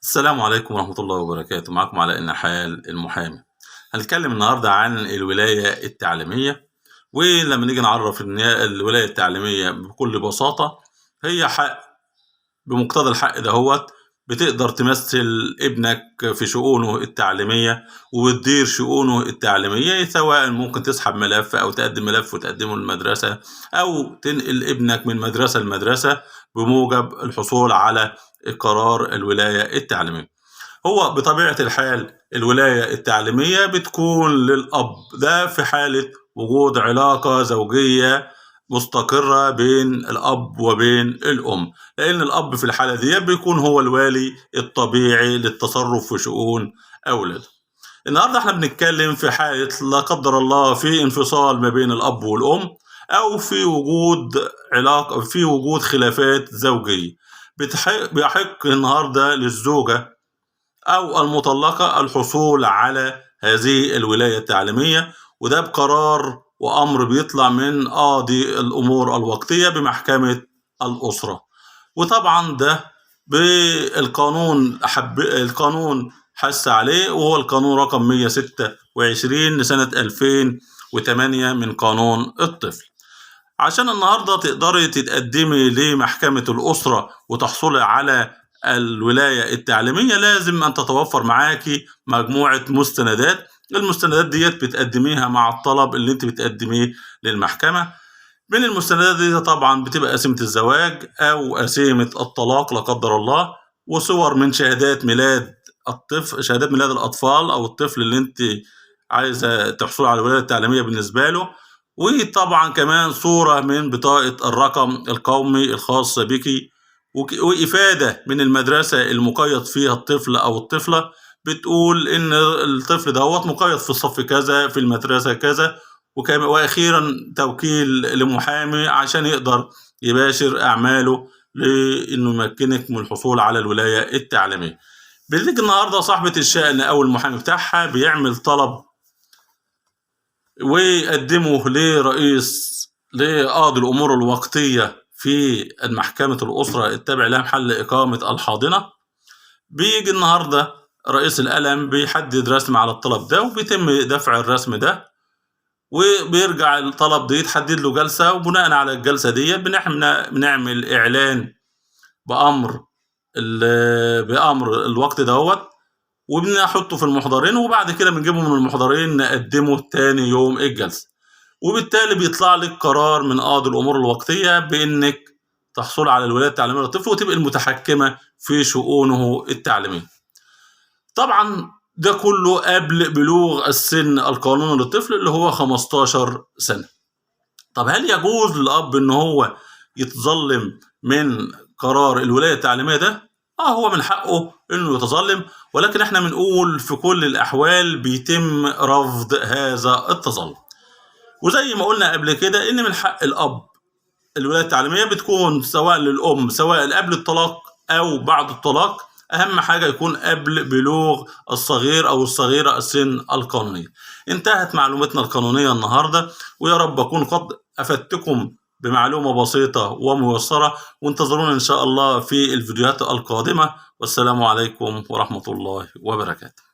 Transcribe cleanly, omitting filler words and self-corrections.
السلام عليكم ورحمة الله وبركاته. معكم علاء النحال المحامي. هنتكلم النهاردة عن الولاية التعليمية. ولما نيجي نعرف إن الولاية التعليمية بكل بساطة هي حق، بمقتضى الحق دهوت بتقدر تمثل ابنك في شؤونه التعليمية وتدير شؤونه التعليمية، سواء ممكن تسحب ملف أو تقدم ملف وتقدمه للمدرسة، أو تنقل ابنك من مدرسة لمدرسة بموجب الحصول على قرار الولاية التعليمية. هو بطبيعة الحال الولاية التعليمية بتكون للأب، ده في حالة وجود علاقة زوجية مستقرة بين الأب وبين الأم، لأن الأب في الحالة دي بيكون هو الوالي الطبيعي للتصرف في شؤون أولاده. النهاردة احنا بنتكلم في حالة لا قدر الله في انفصال ما بين الأب والأم، أو في وجود خلافات زوجية. بيحق النهاردة للزوجة أو المطلقة الحصول على هذه الولاية التعليمية، وده بقرار وأمر بيطلع من قاضي الأمور الوقتية بمحكمة الأسرة. وطبعا ده القانون حث عليه، وهو القانون رقم 126 لسنة 2008 من قانون الطفل. عشان النهاردة تقدري تتقدمي لمحكمة الأسرة وتحصلي على الولاية التعليمية، لازم أن تتوفر معاكي مجموعة مستندات. المستندات ديت بتقدميها مع الطلب اللي انت بتقدميه للمحكمة. من المستندات دي طبعا بتبقى قسيمة الزواج أو قسيمة الطلاق لا قدر الله، وصور من شهادات ميلاد الأطفال أو الطفل اللي انت عايزة تحصل على الولاية التعليمية بالنسبة له. وطبعا كمان صورة من بطاقة الرقم القومي الخاصة بك، وإفادة من المدرسة المقيد فيها الطفل أو الطفلة بتقول إن الطفل دوت مقيد في الصف كذا في المدرسة كذا. وأخيرا توكيل لمحامي عشان يقدر يباشر أعماله لإنه يمكنك من الحصول على الولاية التعليمية. بتيجي النهاردة صاحبة الشأن أو المحامي بتاعها بيعمل طلب ويقدمه لقاضي الأمور الوقتية في محكمة الأسرة التابع لها محل إقامة الحاضنة. بيجي النهاردة رئيس القلم بيحدد رسم على الطلب ده، وبيتم دفع الرسم ده، وبيرجع الطلب ده يتحدد له جلسة، وبناء على الجلسة دي بنعمل إعلان بأمر الوقت دوت، وبنحطه في المحضرين، وبعد كده بنجيبه من المحضرين نقدمه تاني يوم الجلسة. وبالتالي بيطلع لك قرار من قاضي الأمور الوقتية بإنك تحصل على الولاية التعليمية للطفل وتبقى المتحكمة في شؤونه التعليمية. طبعا ده كله قبل بلوغ السن القانوني للطفل اللي هو 15 سنة. طب هل يجوز للأب إن هو يتظلم من قرار الولاية التعليمية ده؟ هو من حقه إنه يتظلم، ولكن إحنا بنقول في كل الأحوال بيتم رفض هذا التظلم. وزي ما قلنا قبل كده إن من حق الأب الولاية التعليمية بتكون سواء للأم، سواء قبل الطلاق أو بعد الطلاق. أهم حاجة يكون قبل بلوغ الصغير أو الصغيرة السن القانونية. انتهت معلومتنا القانونية النهاردة، ويا رب أكون قد أفدتكم بمعلومة بسيطة وميسرة، وانتظرونا إن شاء الله في الفيديوهات القادمة. والسلام عليكم ورحمة الله وبركاته.